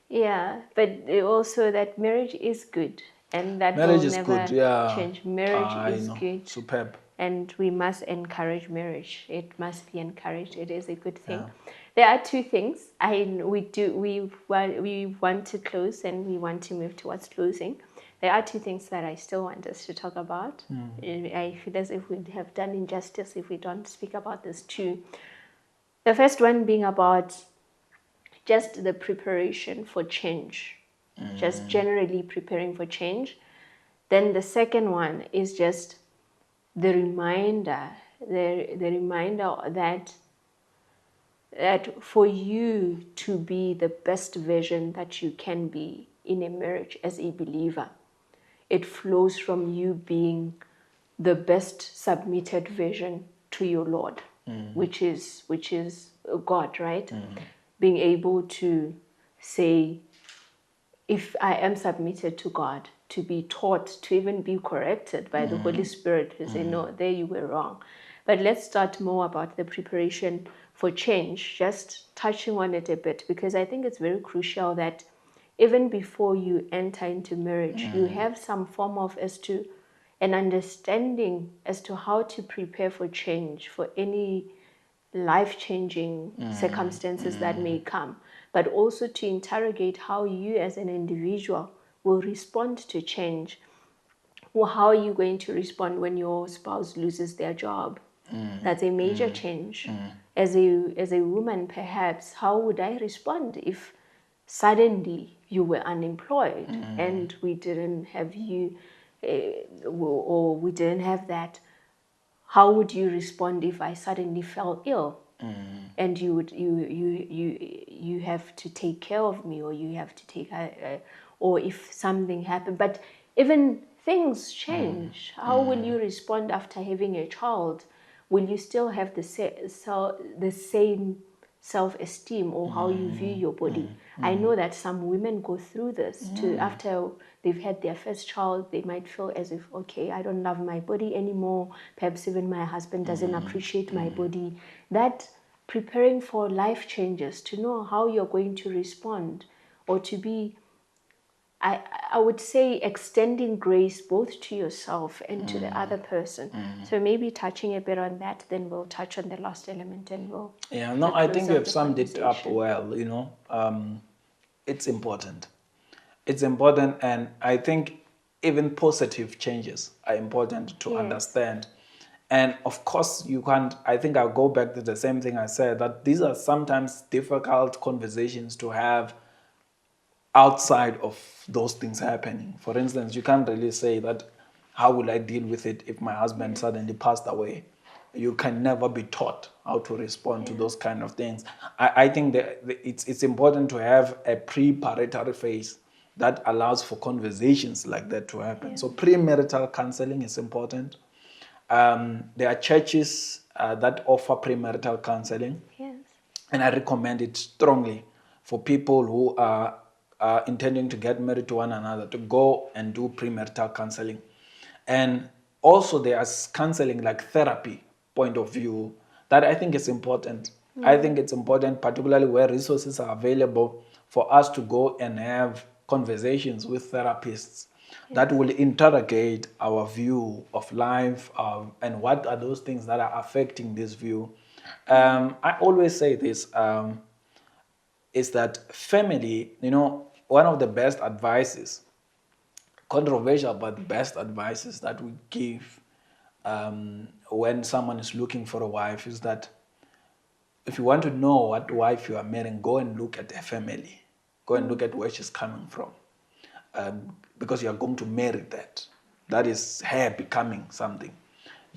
[SPEAKER 1] Yeah, but also that marriage is good, and that
[SPEAKER 2] Marriage
[SPEAKER 1] will
[SPEAKER 2] is
[SPEAKER 1] never
[SPEAKER 2] good, yeah.
[SPEAKER 1] change. Marriage
[SPEAKER 2] I
[SPEAKER 1] is
[SPEAKER 2] know.
[SPEAKER 1] good,
[SPEAKER 2] Superb.
[SPEAKER 1] and we must encourage marriage. It must be encouraged. It is a good thing. There are two things we want to close, and we want to move towards closing. There are two things that I still want us to talk about. I feel as if we have done injustice if we don't speak about this too. The first one being about just the preparation for change, just generally preparing for change. Then the second one is just the reminder, the reminder that for you to be the best version that you can be in a marriage as a believer, it flows from you being the best submitted version to your Lord, which is God, right? Being able to say, if I am submitted to God, to be taught, to even be corrected by the Holy Spirit, to say, no, there you were wrong. But let's start more about the preparation for change, just touching on it a bit, because I think it's very crucial that even before you enter into marriage, you have some form of an understanding as to how to prepare for change, for any life-changing circumstances that may come, but also to interrogate how you as an individual will respond to change. Well, how are you going to respond when your spouse loses their job? That's a major change. As a woman, perhaps, how would I respond if suddenly you were unemployed and we didn't have you, or we didn't have that? How would you respond if I suddenly fell ill and you have to take care of me, or you have to take or if something happened, but even things change, how will you respond after having a child? Will you still have the same self-esteem, or how you view your body? I know that some women go through this too. After they've had their first child, they might feel as if, okay, I don't love my body anymore. Perhaps even my husband doesn't appreciate my body. That preparing for life changes, to know how you're going to respond, or to be, I would say, extending grace both to yourself and to the other person. So maybe touching a bit on that, then we'll touch on the last element, and we'll
[SPEAKER 2] I think you have
[SPEAKER 1] the
[SPEAKER 2] summed it up
[SPEAKER 1] conversation.
[SPEAKER 2] well. It's important. It's important, and I think even positive changes are important to understand. And of course, you can't. I think I'll go back to the same thing I said, that these are sometimes difficult conversations to have outside of those things happening. For instance, you can't really say that, how will I deal with it if my husband suddenly passed away? You can never be taught how to respond to those kind of things. I think that it's important to have a preparatory phase that allows for conversations like that to happen. So premarital counseling is important. There are churches that offer premarital counseling.
[SPEAKER 1] Yes.
[SPEAKER 2] And I recommend it strongly for people who are intending to get married to one another to go and do premarital counseling. And also there's counseling like therapy point of view that I think is important. I think it's important, particularly where resources are available, for us to go and have conversations with therapists that will interrogate our view of life, and what are those things that are affecting this view. I always say this, is that family, one of the best advices, controversial but best advices that we give when someone is looking for a wife is that if you want to know what wife you are marrying, go and look at her family. Go and look at where she's coming from. Because you are going to marry that. That is her becoming something.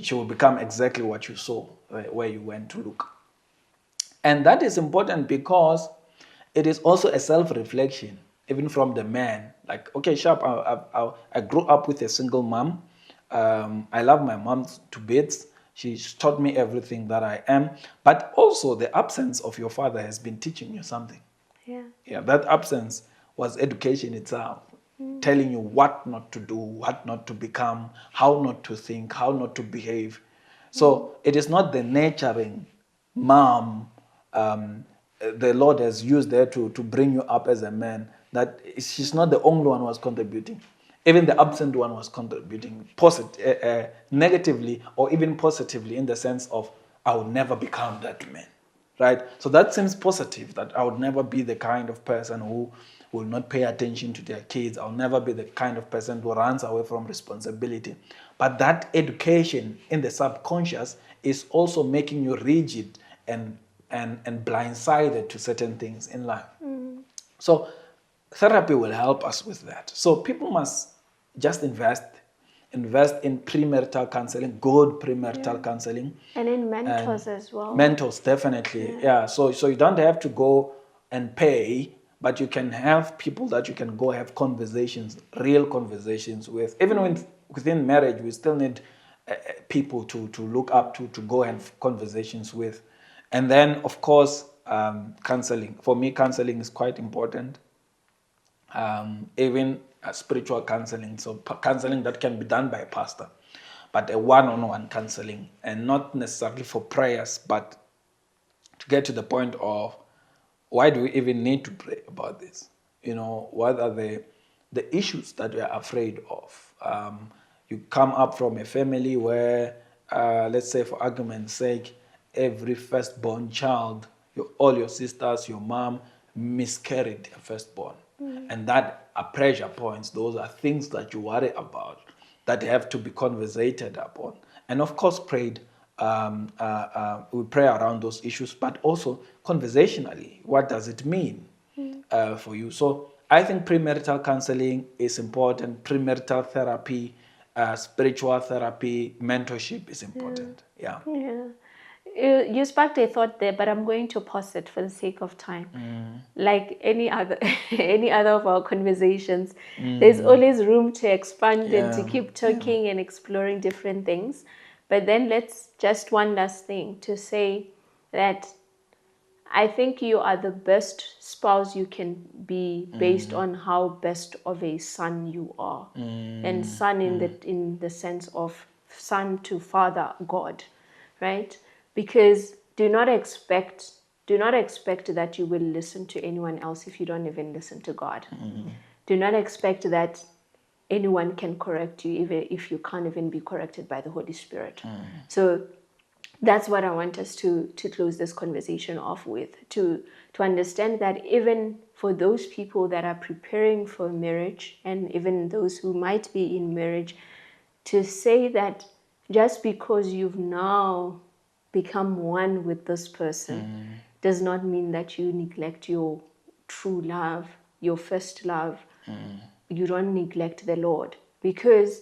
[SPEAKER 2] She will become exactly what you saw where you went to look. And that is important because it is also a self-reflection, even from the man. Like, okay, sharp, I grew up with a single mom. I love my mom to bits. She's taught me everything that I am. But also the absence of your father has been teaching you something. Yeah, that absence was education itself, telling you what not to do, what not to become, how not to think, how not to behave. So it is not the nurturing mom the Lord has used there to bring you up as a man, that she's not the only one who was contributing. Even the absent one was contributing negatively or even positively, in the sense of, I will never become that man. Right? So that seems positive, that I would never be the kind of person who will not pay attention to their kids. I'll never be the kind of person who runs away from responsibility. But that education in the subconscious is also making you rigid and blindsided to certain things in life. So therapy will help us with that. So people must just invest in premarital counseling, good premarital counseling.
[SPEAKER 1] And in mentors as well.
[SPEAKER 2] Mentors, definitely. Yeah. So you don't have to go and pay, but you can have people that you can go have conversations, real conversations with. Even within marriage, we still need people to look up to go and have conversations with. And then, of course, counseling. For me, counseling is quite important. Even spiritual counseling, so counseling that can be done by a pastor, but a one-on-one counseling, and not necessarily for prayers, but to get to the point of, why do we even need to pray about this? What are the issues that we are afraid of? You come up from a family where, let's say for argument's sake, every firstborn child, all your sisters, your mom, miscarried their firstborn. And that are pressure points. Those are things that you worry about, that have to be conversated upon. And of course, we pray around those issues, but also conversationally, what does it mean for you? So I think premarital counseling is important. Premarital therapy, spiritual therapy, mentorship is important. Yeah.
[SPEAKER 1] You sparked a thought there, but I'm going to pause it for the sake of time. Like any other of our conversations, there's always room to expand and to keep talking and exploring different things. But then let's just one last thing to say that I think you are the best spouse you can be based on how best of a son you are. And son in the sense of son to father God, right? Because do not expect that you will listen to anyone else if you don't even listen to God. Do not expect that anyone can correct you even if you can't even be corrected by the Holy Spirit. So that's what I want us to close this conversation off with, to understand that even for those people that are preparing for marriage, and even those who might be in marriage, to say that just because you've now become one with this person does not mean that you neglect your true love, your first love. You don't neglect the Lord, because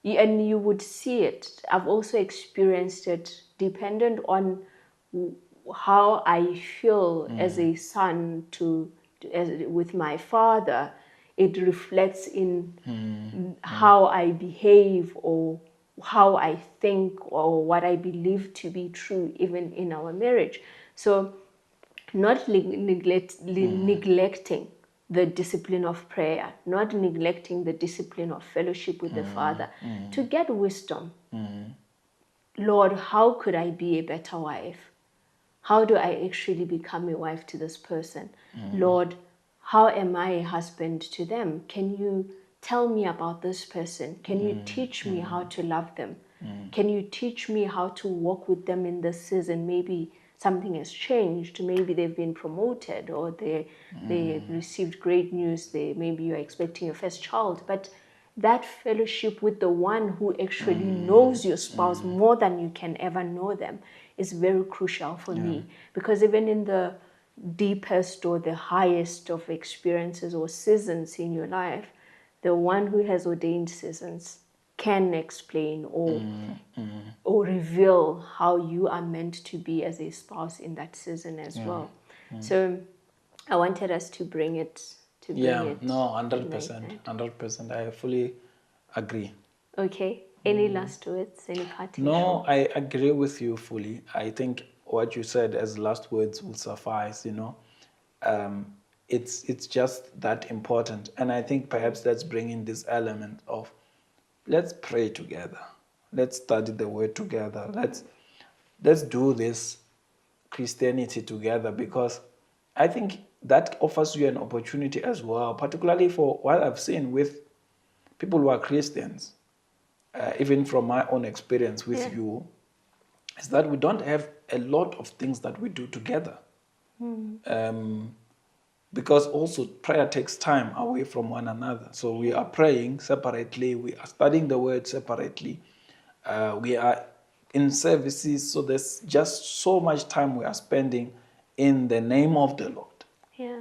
[SPEAKER 1] and you would see it. I've also experienced it, dependent on how I feel as a son with my father. It reflects in how I behave, or how I think, or what I believe to be true, even in our marriage. So not neglecting the discipline of prayer, not neglecting the discipline of fellowship with the Father, to get wisdom. Lord, how could I be a better wife? how do I actually become a wife to this person? Lord, how am I a husband to them? Can you tell me about this person? Can you teach me how to love them? Can you teach me how to walk with them in this season? Maybe something has changed. Maybe they've been promoted, or they received great news. Maybe you're expecting your first child. But that fellowship with the one who actually knows your spouse more than you can ever know them is very crucial for me. Because even in the deepest or the highest of experiences or seasons in your life, the one who has ordained seasons can explain or reveal how you are meant to be as a spouse in that season as well. So I wanted us to bring it
[SPEAKER 2] No,
[SPEAKER 1] like
[SPEAKER 2] 100%.
[SPEAKER 1] that.
[SPEAKER 2] 100%. I fully agree.
[SPEAKER 1] Okay. Any last words? Any parting
[SPEAKER 2] No,
[SPEAKER 1] shot?
[SPEAKER 2] I agree with you fully. I think what you said as last words will suffice, it's just that important. And I think perhaps let's bring in this element of let's pray together. Let's study the word together. Let's do this Christianity together, because I think that offers you an opportunity as well, particularly for what I've seen with people who are Christians, even from my own experience with you, is that we don't have a lot of things that we do together. Because also prayer takes time away from one another. So we are praying separately, we are studying the word separately, we are in services, so there's just so much time we are spending in the name of the Lord,
[SPEAKER 1] Yeah.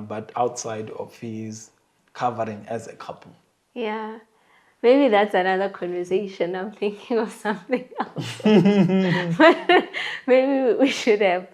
[SPEAKER 2] but outside of his covering as a couple.
[SPEAKER 1] Yeah. Maybe that's another conversation. I'm thinking of something else. But maybe we should have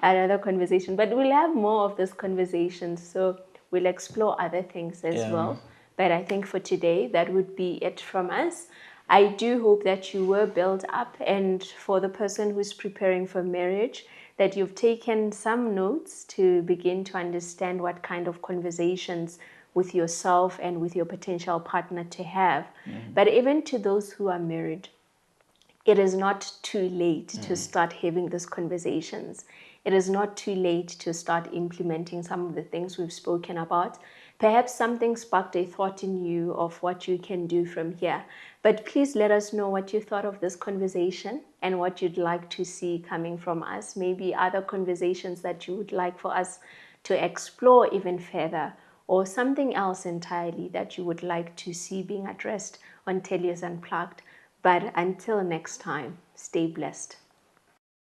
[SPEAKER 1] another conversation. But we'll have more of this conversation. So we'll explore other things as well. But I think for today, that would be it from us. I do hope that you were built up, and for the person who's preparing for marriage, that you've taken some notes to begin to understand what kind of conversations with yourself and with your potential partner to have. But even to those who are married, it is not too late to start having these conversations. It is not too late to start implementing some of the things we've spoken about. Perhaps something sparked a thought in you of what you can do from here. But please let us know what you thought of this conversation and what you'd like to see coming from us. Maybe other conversations that you would like for us to explore even further, or something else entirely that you would like to see being addressed on Telios Unplugged. But until next time, stay blessed.